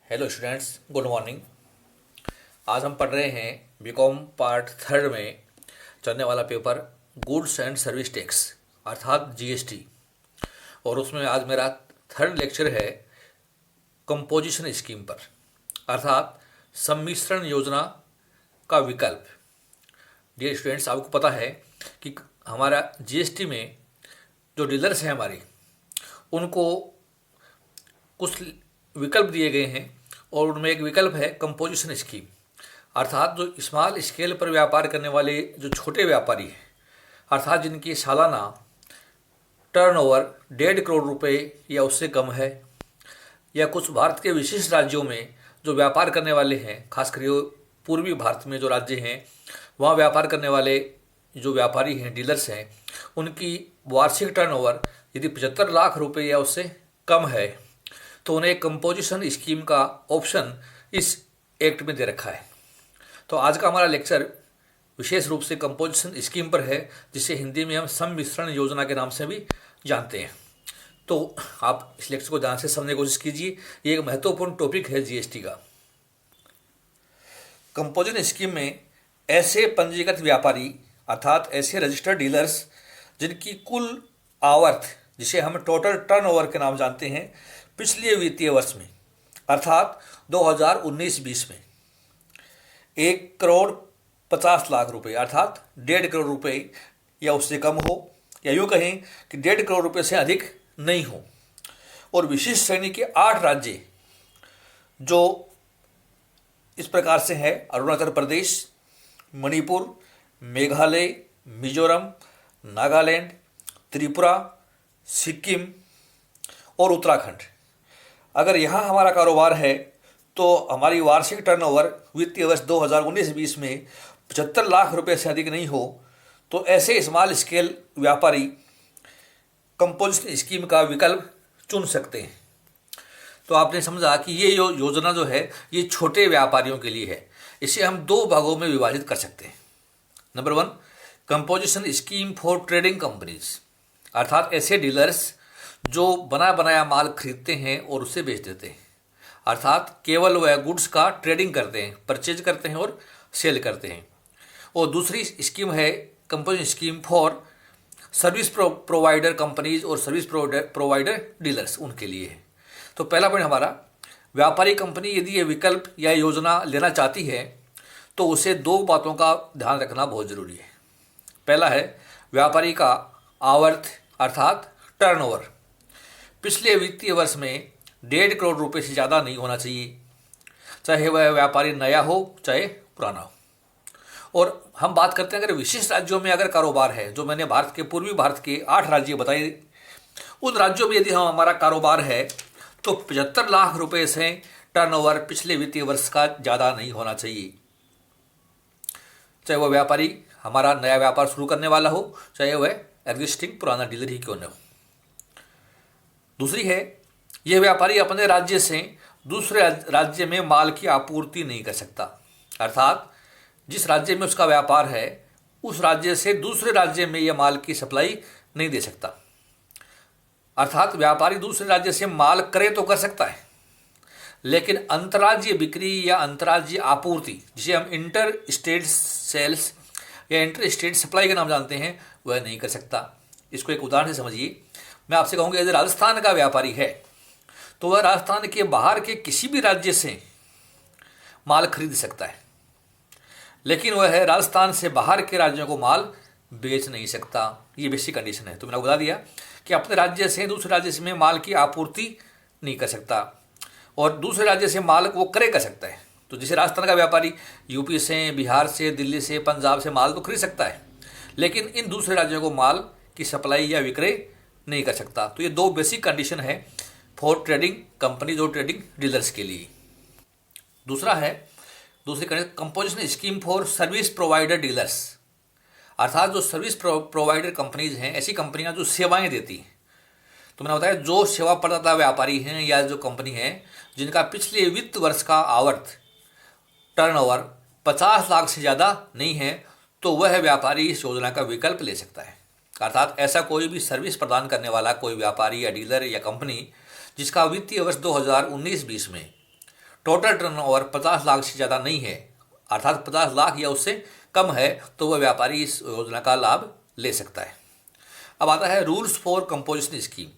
Hello students, good morning. आज हम पढ़ रहे हैं बीकॉम पार्ट थर्ड में चलने वाला paper goods and service tax अर्थात जीएसटी। और उसमें आज मेरा थर्ड लेक्चर है कंपोजिशन स्कीम पर अर्थात सम्मिश्रण योजना का विकल्प। डियर स्टूडेंट्स, आपको पता है कि हमारा जीएसटी में जो डीलर्स हैं हमारे, उनको कुछ विकल्प दिए गए हैं और उनमें एक विकल्प है कंपोजिशन स्कीम अर्थात जो स्मॉल स्केल पर व्यापार करने वाले जो छोटे व्यापारी हैं अर्थात जिनकी सालाना टर्नओवर 1.5 करोड़ रुपए या उससे कम है, या कुछ भारत के विशिष्ट राज्यों में जो व्यापार करने वाले हैं, खासकर ये पूर्वी भारत में जो राज्य हैं वहाँ व्यापार करने वाले जो व्यापारी हैं, डीलर्स हैं, उनकी वार्षिक टर्नओवर यदि 75 लाख रुपए या उससे कम है तो उन्हें कंपोजिशन स्कीम का ऑप्शन इस एक्ट में दे रखा है। तो आज का हमारा लेक्चर विशेष रूप से कंपोजिशन स्कीम पर है, जिसे हिंदी में हम सम्मिश्रण योजना के नाम से भी जानते हैं। तो आप इस लेक्चर को ध्यान से समझने की कोशिश कीजिए, ये एक महत्वपूर्ण टॉपिक है जीएसटी का। कंपोजिशन स्कीम में ऐसे पंजीकृत व्यापारी अर्थात ऐसे रजिस्टर्ड डीलर्स जिनकी कुल आवर्त, जिसे हम टोटल टर्नओवर के नाम जानते हैं, पिछले वित्तीय वर्ष में अर्थात 2019-20 में 1,50,00,000 रुपए अर्थात 1.5 करोड़ रुपए या उससे कम हो, या यूँ कहें कि 1.5 करोड़ रुपए से अधिक नहीं हो। और विशिष्ट श्रेणी के 8 राज्य जो इस प्रकार से हैं: अरुणाचल प्रदेश, मणिपुर, मेघालय, मिजोरम, नागालैंड, त्रिपुरा, सिक्किम और उत्तराखंड। अगर यहाँ हमारा कारोबार है तो हमारी वार्षिक टर्नओवर वित्तीय वर्ष 2019-20 में 75 लाख रुपए से अधिक नहीं हो तो ऐसे स्मॉल स्केल व्यापारी कंपोजिशन स्कीम का विकल्प चुन सकते हैं। तो आपने समझा कि ये योजना जो है ये छोटे व्यापारियों के लिए है। इसे हम 2 भागों में विभाजित कर सकते हैं। Number 1, composition scheme for trading companies अर्थात ऐसे डीलर्स जो बना बनाया माल खरीदते हैं और उसे बेच देते हैं, अर्थात केवल वह गुड्स का ट्रेडिंग करते हैं, परचेज करते हैं और सेल करते हैं। और दूसरी स्कीम है composition scheme for service provider companies और सर्विस प्रोवाइडर डीलर्स, उनके लिए है। तो पहला पॉइंट हमारा, व्यापारी कंपनी यदि ये विकल्प या योजना लेना चाहती है तो उसे 2 बातों का ध्यान रखना बहुत ज़रूरी है। पहला है व्यापारी का आवर्त अर्थात टर्नओवर पिछले वित्तीय वर्ष में 1.5 करोड़ रुपए से ज़्यादा नहीं होना चाहिए, चाहे वह व्यापारी नया हो चाहे पुराना हो। और हम बात करते हैं अगर विशिष्ट राज्यों में अगर कारोबार है, जो मैंने भारत के पूर्वी भारत के 8 राज्य बताए, उन राज्यों में यदि हम हमारा कारोबार है तो 75 लाख रुपए से टर्नओवर पिछले वित्तीय वर्ष का ज़्यादा नहीं होना चाहिए, चाहे वह व्यापारी हमारा नया व्यापार शुरू करने वाला हो, चाहे वह एग्जिस्टिंग पुराना डीलर ही क्यों न हो। दूसरी है, यह व्यापारी अपने राज्य से दूसरे राज्य में माल की आपूर्ति नहीं कर सकता, अर्थात जिस राज्य में उसका व्यापार है उस राज्य से दूसरे राज्य में यह माल की सप्लाई नहीं दे सकता। अर्थात व्यापारी दूसरे राज्य से माल करे तो कर सकता है, लेकिन अंतर्राज्यीय बिक्री या अंतर्राज्यीय आपूर्ति, जिसे हम इंटर स्टेट सेल्स या इंटर स्टेट सप्लाई के नाम जानते हैं, वह नहीं कर सकता। इसको एक उदाहरण से समझिए। मैं आपसे कहूँगा यदि राजस्थान का व्यापारी है तो वह राजस्थान के बाहर के किसी भी राज्य से माल खरीद सकता है, लेकिन वह है राजस्थान से बाहर के राज्यों को माल बेच नहीं सकता। ये बेसिक कंडीशन है। तो मैंने बता दिया कि अपने राज्य से दूसरे राज्य में माल की आपूर्ति नहीं कर सकता और दूसरे राज्य से माल वो क्रय कर सकता है। तो जैसे राजस्थान का व्यापारी यूपी से, बिहार से, दिल्ली से, पंजाब से माल तो खरीद सकता है, लेकिन इन दूसरे राज्यों को माल की सप्लाई या विक्रय नहीं कर सकता। तो ये 2 बेसिक कंडीशन है फॉर ट्रेडिंग कंपनीज और ट्रेडिंग डीलर्स के लिए। दूसरी condition composition scheme for service provider dealers अर्थात जो सर्विस प्रोवाइडर कंपनीज हैं, ऐसी कंपनियां जो सेवाएं देती हैं। तो मैंने बताया जो सेवा प्रदाता व्यापारी हैं या जो कंपनी है जिनका पिछले वित्त वर्ष का आवर्त टर्नओवर 50 लाख से ज़्यादा नहीं है, तो वह व्यापारी इस योजना का विकल्प ले सकता है। अर्थात ऐसा कोई भी सर्विस प्रदान करने वाला कोई व्यापारी या डीलर या कंपनी जिसका वित्तीय वर्ष 2019-20 में टोटल टर्नओवर 50 लाख से ज़्यादा नहीं है, अर्थात 50 लाख या उससे कम है, तो वह व्यापारी इस योजना का लाभ ले सकता है। अब आता है रूल्स फॉर कंपोजिशन स्कीम।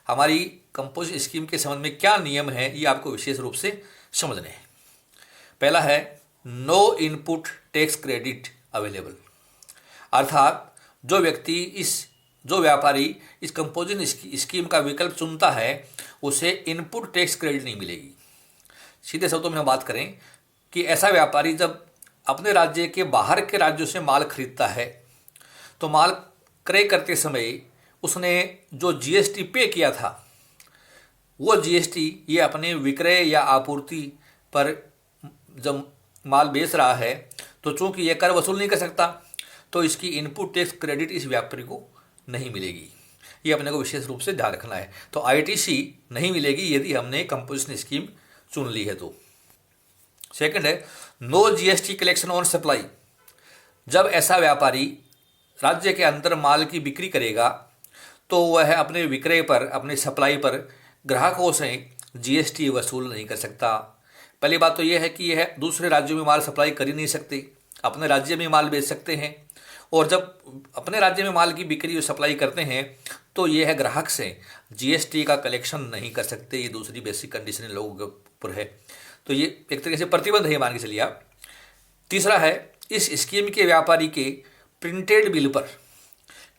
हमारी कंपोजिशन स्कीम के संबंध में क्या नियम है, ये आपको विशेष रूप से समझने हैं। पहला है no input tax credit available, अर्थात जो व्यापारी इस कंपोजिशन स्कीम का विकल्प चुनता है उसे इनपुट टैक्स क्रेडिट नहीं मिलेगी। सीधे शब्दों में हम बात करें कि ऐसा व्यापारी जब अपने राज्य के बाहर के राज्यों से माल खरीदता है तो माल क्रय करते समय उसने जो जीएसटी पे किया था वो जीएसटी ये अपने विक्रय या आपूर्ति पर जब माल बेच रहा है तो चूंकि यह कर वसूल नहीं कर सकता तो इसकी इनपुट टैक्स क्रेडिट इस व्यापारी को नहीं मिलेगी। ये अपने को विशेष रूप से ध्यान रखना है। तो आईटीसी नहीं मिलेगी यदि हमने कंपोजिशन स्कीम चुन ली है तो। सेकंड है no GST collection on supply. जब ऐसा व्यापारी राज्य के अंदर माल की बिक्री करेगा तो वह अपने विक्रय पर, अपनी सप्लाई पर ग्राहकों से जीएसटी वसूल नहीं कर सकता। पहली बात तो यह है कि यह दूसरे राज्यों में माल सप्लाई कर ही नहीं सकते, अपने राज्य में माल बेच सकते हैं, और जब अपने राज्य में माल की बिक्री और सप्लाई करते हैं तो यह ग्राहक से जीएसटी का कलेक्शन नहीं कर सकते। ये दूसरी बेसिक कंडीशन इन लोगों के ऊपर है, तो ये एक तरीके से प्रतिबंध है, मान के चलिए आप। तीसरा है इस स्कीम के व्यापारी के प्रिंटेड बिल पर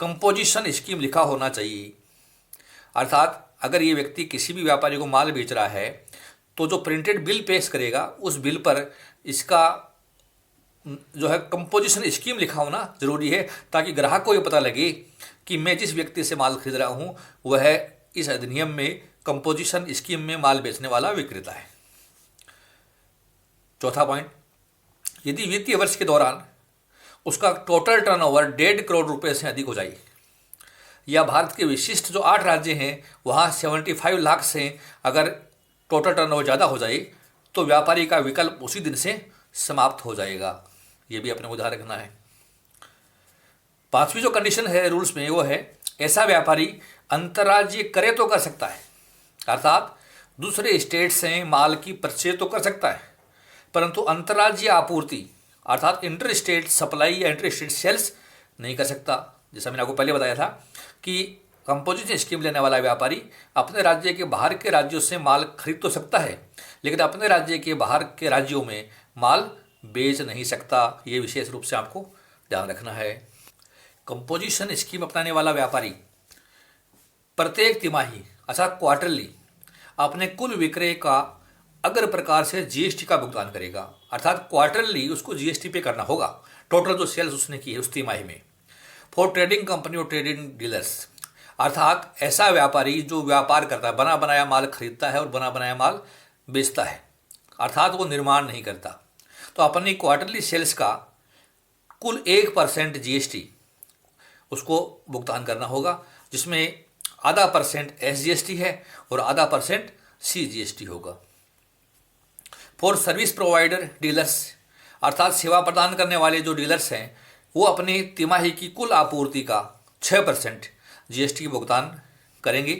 कंपोजिशन स्कीम लिखा होना चाहिए, अर्थात अगर ये व्यक्ति किसी भी व्यापारी को माल बेच रहा है तो जो प्रिंटेड बिल पेश करेगा उस बिल पर इसका जो है कंपोजिशन स्कीम लिखा होना जरूरी है, ताकि ग्राहक को ये पता लगे कि मैं जिस व्यक्ति से माल खरीद रहा हूँ वह इस अधिनियम में कंपोजिशन स्कीम में माल बेचने वाला विक्रेता है। चौथा पॉइंट, यदि वित्तीय वर्ष के दौरान उसका टोटल टर्नओवर 1.5 करोड़ रुपए से अधिक हो जाए, या भारत के विशिष्ट जो 8 राज्य हैं वहाँ 75 लाख से अगर टोटल टर्नओवर ज़्यादा हो जाए तो व्यापारी का विकल्प उसी दिन से समाप्त हो जाएगा। ये भी अपने को ध्यान रखना है। पांचवी जो कंडीशन है रूल्स में वो है ऐसा व्यापारी अंतर्राज्यीय क्रय तो कर सकता है, अर्थात दूसरे स्टेट से माल की परचेज तो कर सकता है, परंतु अंतर्राज्यीय आपूर्ति अर्थात इंटर स्टेट सप्लाई या इंटर स्टेट सेल्स नहीं कर सकता। जैसा मैंने आपको पहले बताया था कि कंपोजिशन स्कीम लेने वाला व्यापारी अपने राज्य के बाहर के राज्यों से माल खरीद तो सकता है, लेकिन अपने राज्य के बाहर के राज्यों में माल बेच नहीं सकता। ये विशेष रूप से आपको ध्यान रखना है। कंपोजिशन स्कीम अपनाने वाला व्यापारी प्रत्येक तिमाही अर्थात क्वार्टरली अपने कुल विक्रय का अग्र प्रकार से जीएसटी का भुगतान करेगा, अर्थात क्वार्टरली उसको जीएसटी पे करना होगा टोटल जो सेल्स उसने की है उस तिमाही में। फॉर ट्रेडिंग कंपनी और ट्रेडिंग डीलर्स, अर्थात ऐसा व्यापारी जो व्यापार करता है, बना बनाया माल खरीदता है और बना बनाया माल बेचता है, अर्थात वो निर्माण नहीं करता, तो अपनी क्वार्टरली सेल्स का कुल 1% जीएसटी उसको भुगतान करना होगा, जिसमें आधा % एसजीएसटी है और आधा % सीजीएसटी होगा। फॉर सर्विस प्रोवाइडर डीलर्स, अर्थात सेवा प्रदान करने वाले जो डीलर्स हैं वो अपनी तिमाही की कुल आपूर्ति का 6% जीएसटी भुगतान करेंगे,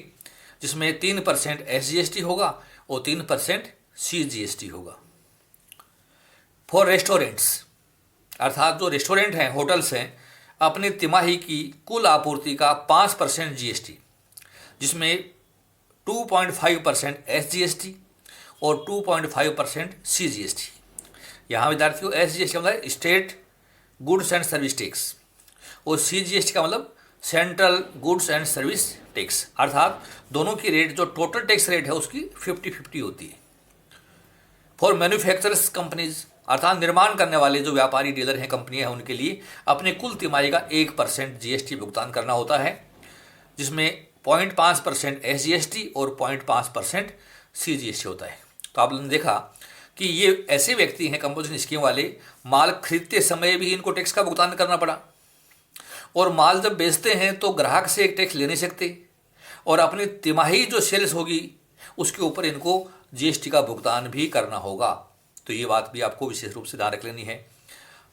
जिसमें 3% एसजीएसटी होगा और 3% सीजीएसटी होगा। फॉर रेस्टोरेंट्स, अर्थात जो रेस्टोरेंट हैं, होटल्स हैं, अपनी तिमाही की कुल आपूर्ति का 5% जीएसटी, जिसमें 2.5% एसजीएसटी और 2.5% सीजीएसटी। यहाँ विद्यार्थियों एसजीएसटी का मतलब state goods and service tax और सीजीएसटी का मतलब central goods and service tax, अर्थात दोनों की रेट जो टोटल टैक्स रेट है उसकी 50-50 होती है। फॉर मैन्युफैक्चरर्स कंपनीज, अर्थात निर्माण करने वाले जो व्यापारी डीलर हैं, कंपनियां हैं, उनके लिए अपने कुल तिमाही का 1% जीएसटी भुगतान करना होता है, जिसमें 0.5% एसजीएसटी और 0.5% सीजीएसटी होता है। तो आपने देखा कि ये ऐसे व्यक्ति हैं कंपोजिशन स्कीम वाले, माल खरीदते समय भी इनको टैक्स का भुगतान करना पड़ा, और माल जब बेचते हैं तो ग्राहक से एक टैक्स ले नहीं सकते, और अपनी तिमाही जो सेल्स होगी उसके ऊपर इनको जीएसटी का भुगतान भी करना होगा। तो ये बात भी आपको विशेष रूप से ध्यान रख लेनी है।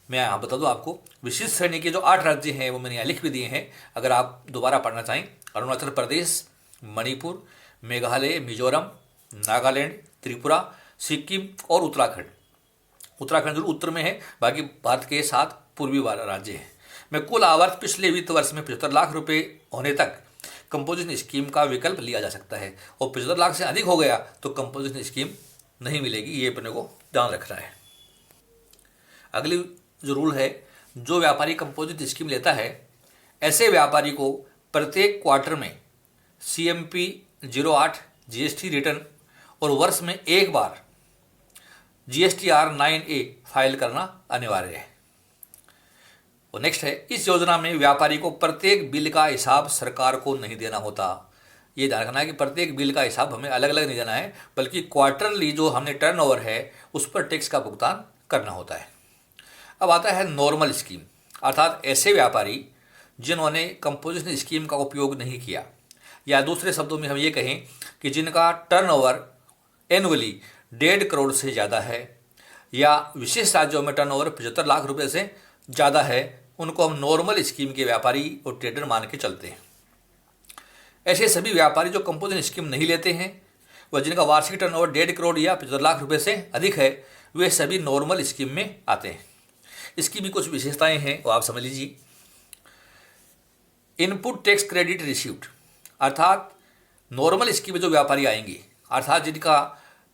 मैं यहाँ बता दूँ आपको, विशिष्ट श्रेणी के जो 8 राज्य हैं वो मैंने यहाँ लिख भी दिए हैं, अगर आप दोबारा पढ़ना चाहें। अरुणाचल प्रदेश, मणिपुर, मेघालय, मिजोरम, नागालैंड, त्रिपुरा, सिक्किम और उत्तराखंड। उत्तराखंड जरूर उत्तर में है, बाकी भारत के 7 पूर्वी राज्य हैं। में कुल आवर्त पिछले वित्त वर्ष में 75 लाख रुपए होने तक कंपोजिशन स्कीम का विकल्प लिया जा सकता है, और 75 लाख से अधिक हो गया तो कंपोजिशन स्कीम नहीं मिलेगी। ये अपने को ध्यान रखना है। अगली जो रूल है, जो व्यापारी कंपोजिट स्कीम लेता है, ऐसे व्यापारी को प्रत्येक क्वार्टर में CMP 08 GST रिटर्न और वर्ष में एक बार GSTR 9A फाइल करना अनिवार्य है। और नेक्स्ट है, इस योजना में व्यापारी को प्रत्येक बिल का हिसाब सरकार को नहीं देना होता। ये ध्यान रखना है कि प्रत्येक बिल का हिसाब हमें अलग अलग नहीं देना है, बल्कि क्वार्टरली जो हमने टर्नओवर है उस पर टैक्स का भुगतान करना होता है। अब आता है नॉर्मल स्कीम, अर्थात ऐसे व्यापारी जिन्होंने कंपोजिशन स्कीम का उपयोग नहीं किया, या दूसरे शब्दों में हम ये कहें कि जिनका टर्नओवर एनुअली 1.5 करोड़ से ज़्यादा है, या विशेष राज्यों में टर्नओवर 75 लाख रुपए से ज़्यादा है, उनको हम नॉर्मल स्कीम के व्यापारी और ट्रेडर मान के चलते हैं। ऐसे सभी व्यापारी जो कंपोजिशन स्कीम नहीं लेते हैं व जिनका वार्षिक टर्नओवर 1.5 करोड़ या 75 लाख रुपए से अधिक है, वे सभी नॉर्मल स्कीम में आते हैं। इसकी भी कुछ विशेषताएं हैं, वो आप समझ लीजिए। इनपुट टैक्स क्रेडिट रिसीव्ड, अर्थात नॉर्मल स्कीम में जो व्यापारी आएंगे, अर्थात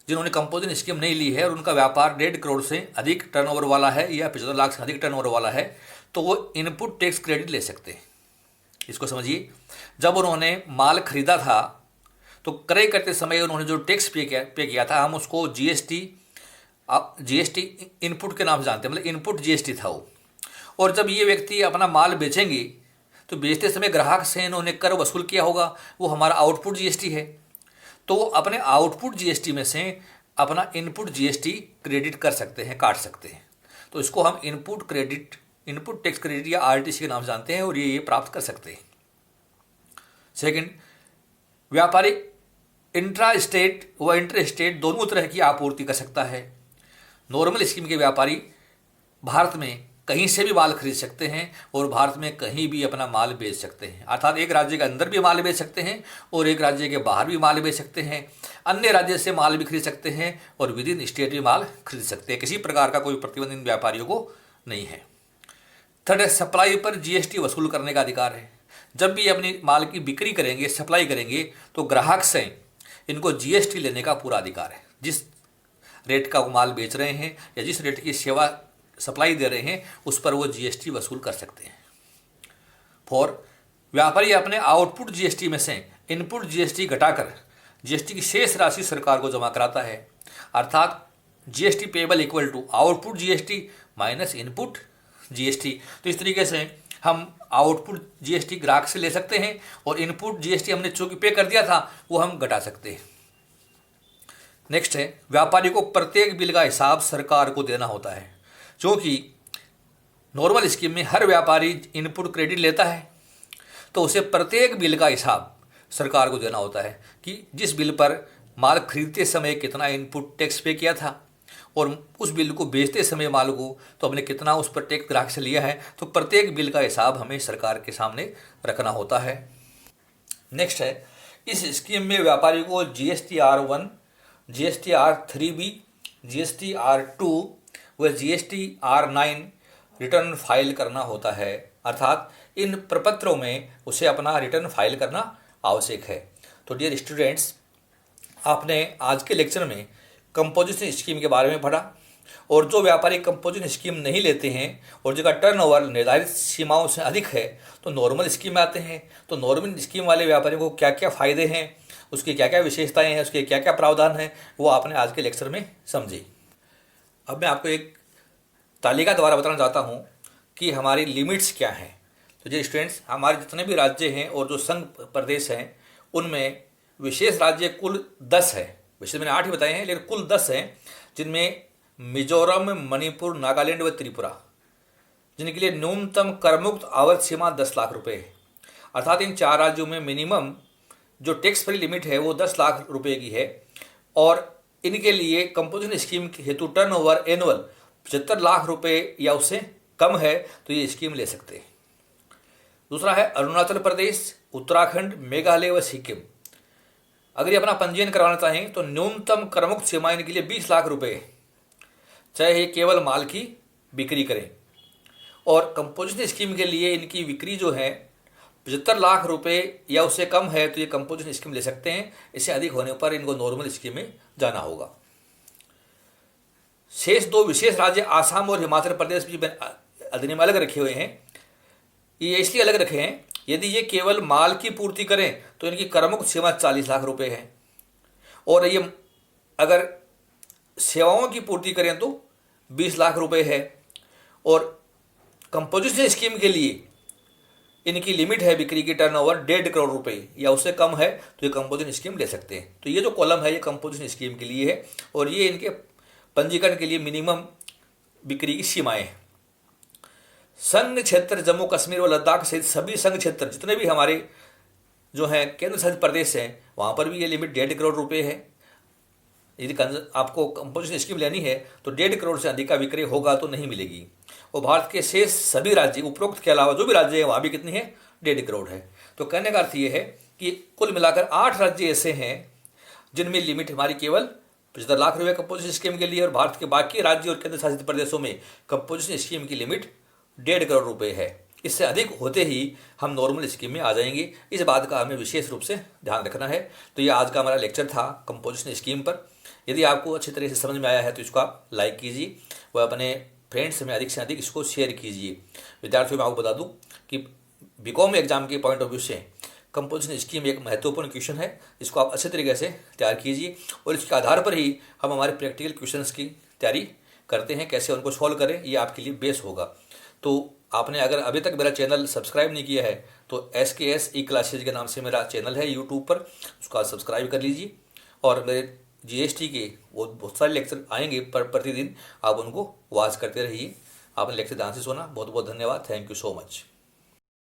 जिन्होंने कंपोजिशन स्कीम नहीं ली है और उनका व्यापार 1.5 करोड़ से अधिक टर्नओवर वाला है या 75 लाख से अधिक टर्नओवर वाला है, तो वो इनपुट टैक्स क्रेडिट ले सकते हैं। इसको समझिए, जब उन्होंने माल खरीदा था तो क्रय करते समय उन्होंने जो टैक्स पे किया था, हम उसको जीएसटी इनपुट के नाम से जानते हैं, मतलब इनपुट GST था वो। और जब ये व्यक्ति अपना माल बेचेंगे तो बेचते समय ग्राहक से इन्होंने कर वसूल किया होगा, वो हमारा आउटपुट GST है, तो वो अपने आउटपुट GST में से अपना इनपुट GST क्रेडिट कर सकते हैं, काट सकते हैं। तो इसको हम इनपुट टैक्स क्रेडिट या RTC के नाम से जानते हैं, और ये प्राप्त कर सकते हैं। सेकंड, व्यापारी इंट्रा स्टेट व इंटर स्टेट दोनों तरह की आपूर्ति कर सकता है। नॉर्मल स्कीम के व्यापारी भारत में कहीं से भी माल खरीद सकते हैं और भारत में कहीं भी अपना माल बेच सकते हैं, अर्थात एक राज्य के अंदर भी माल बेच सकते हैं और एक राज्य के बाहर भी माल बेच सकते हैं, अन्य राज्य से माल भी खरीद सकते हैं और विद इन स्टेट भी माल खरीद सकते हैं। किसी प्रकार का कोई प्रतिबंध इन व्यापारियों को नहीं है। थर्ड है, सप्लाई पर GST वसूल करने का अधिकार है। जब भी अपनी माल की बिक्री करेंगे, सप्लाई करेंगे, तो ग्राहक से इनको GST लेने का पूरा अधिकार है। जिस रेट का वो माल बेच रहे हैं या जिस रेट की सेवा सप्लाई दे रहे हैं, उस पर वो GST वसूल कर सकते हैं। 4, व्यापारी अपने आउटपुट GST में से इनपुट GST घटाकर GST की शेष राशि सरकार को जमा कराता है, अर्थात GST payable equal to output GST minus input GST। तो इस तरीके से हम आउटपुट GST ग्राहक से ले सकते हैं और इनपुट GST हमने चूंकि पे कर दिया था वो हम घटा सकते हैं। नेक्स्ट है, व्यापारी को प्रत्येक बिल का हिसाब सरकार को देना होता है। क्योंकि नॉर्मल स्कीम में हर व्यापारी इनपुट क्रेडिट लेता है, तो उसे प्रत्येक बिल का हिसाब सरकार को देना होता है कि जिस बिल पर माल खरीदते समय कितना इनपुट टैक्स पे किया था और उस बिल को बेचते समय माल को तो हमने कितना उस पर टैक्स ग्राहक से लिया है। तो प्रत्येक बिल का हिसाब हमें सरकार के सामने रखना होता है। नेक्स्ट है, इस स्कीम में व्यापारी को GSTR1, GSTR3B, GSTR2 व GSTR9 रिटर्न फाइल करना होता है, अर्थात इन प्रपत्रों में उसे अपना रिटर्न फाइल करना आवश्यक है। तो डियर स्टूडेंट्स, आपने आज के लेक्चर में कंपोजिशन स्कीम के बारे में पढ़ा, और जो व्यापारी कंपोजिशन स्कीम नहीं लेते हैं और जिनका टर्नओवर निर्धारित सीमाओं से अधिक है तो नॉर्मल स्कीम में आते हैं। तो नॉर्मल स्कीम वाले व्यापारियों को क्या क्या फ़ायदे हैं, उसकी क्या क्या विशेषताएं हैं, उसके क्या क्या प्रावधान हैं, वो आपने आज के लेक्चर में समझे। अब मैं आपको एक तालिका द्वारा बताना चाहता हूँ कि हमारी लिमिट्स क्या हैं। तो जो स्टूडेंट्स, हमारे जितने भी राज्य हैं और जो संघ प्रदेश हैं उनमें विशेष राज्य कुल 10 है। वैसे मैंने 8 ही बताए हैं, लेकिन कुल 10 हैं, जिनमें मिजोरम, मणिपुर, नागालैंड व त्रिपुरा, जिनके लिए न्यूनतम करमुक्त आवर्त सीमा 10 लाख रुपए है। अर्थात इन 4 राज्यों में मिनिमम जो टैक्स फ्री लिमिट है वो 10 लाख रुपए की है, और इनके लिए कंपोजिशन स्कीम के हेतु टर्नओवर एनुअल 75 लाख रुपए या उससे कम है तो ये स्कीम ले सकते हैं। दूसरा है अरुणाचल प्रदेश, उत्तराखंड, मेघालय व सिक्किम, अगर ये अपना पंजीयन करवाना चाहें तो न्यूनतम करमुक्त सीमा इनके लिए 20 लाख रुपए, चाहे ये केवल माल की बिक्री करें। और कंपोजिशन स्कीम के लिए इनकी बिक्री जो है 75 लाख रुपए या उससे कम है तो ये कंपोजिशन स्कीम ले सकते हैं। इससे अधिक होने पर इनको नॉर्मल स्कीम में जाना होगा। शेष 2 विशेष राज्य आसाम और हिमाचल प्रदेश भी अधिनियम अलग रखे हुए हैं। ये इसलिए अलग रखे हैं, यदि ये केवल माल की पूर्ति करें तो इनकी करमुक्त सीमा 40 लाख रुपए है, और ये अगर सेवाओं की पूर्ति करें तो 20 लाख रुपए है। और कंपोजिशन स्कीम के लिए इनकी लिमिट है बिक्री की टर्नओवर 1.5 करोड़ रुपए या उससे कम है तो ये कंपोजिशन स्कीम ले सकते हैं। तो ये जो कॉलम है ये कंपोजिशन स्कीम के लिए है, और ये इनके पंजीकरण के लिए मिनिमम बिक्री की सीमाएं हैं। संघ क्षेत्र जम्मू कश्मीर और लद्दाख सहित सभी संघ क्षेत्र जितने भी हमारे जो हैं केंद्र शासित प्रदेश हैं वहाँ पर भी ये लिमिट 1.5 करोड़ रुपए है। यदि आपको कंपोजिशन स्कीम लेनी है तो 1.5 करोड़ से अधिक का विक्रय होगा तो नहीं मिलेगी। और भारत के शेष सभी राज्य उपरोक्त के अलावा जो भी राज्य है वहाँ भी कितनी है 1.5 करोड़ है। तो कहने का अर्थ ये है कि कुल मिलाकर 8 राज्य ऐसे हैं जिनमें लिमिट हमारी केवल 75 लाख रुपये कंपोजिशन स्कीम के लिए, और भारत के बाकी राज्य और केंद्र शासित प्रदेशों में कंपोजिशन स्कीम की लिमिट 1.5 करोड़ रुपए है। इससे अधिक होते ही हम नॉर्मल स्कीम में आ जाएंगे। इस बात का हमें विशेष रूप से ध्यान रखना है। तो ये आज का हमारा लेक्चर था कंपोजिशन स्कीम पर। यदि आपको अच्छी तरह से समझ में आया है तो इसको आप लाइक कीजिए व अपने फ्रेंड्स में अधिक से अधिक इसको शेयर कीजिए। विद्यार्थियों में आपको बता दूं कि बीकॉम एग्जाम के पॉइंट ऑफ व्यू से कंपोजिशन स्कीम एक महत्वपूर्ण क्वेश्चन है। इसको आप अच्छे तरीके से तैयार कीजिए और इसके आधार पर ही हम हमारे प्रैक्टिकल क्वेश्चंस की तैयारी करते हैं, कैसे उनको सॉल्व करें, ये आपके लिए बेस होगा। तो आपने अगर अभी तक मेरा चैनल सब्सक्राइब नहीं किया है तो SKS ई क्लासेज के नाम से मेरा चैनल है यूट्यूब पर, उसको आप सब्सक्राइब कर लीजिए। और मेरे GST के वो बहुत सारे लेक्चर आएंगे प्रतिदिन, आप उनको वॉच करते रहिए। आपने लेक्चर ध्यान से सुना, बहुत बहुत धन्यवाद। Thank you so much.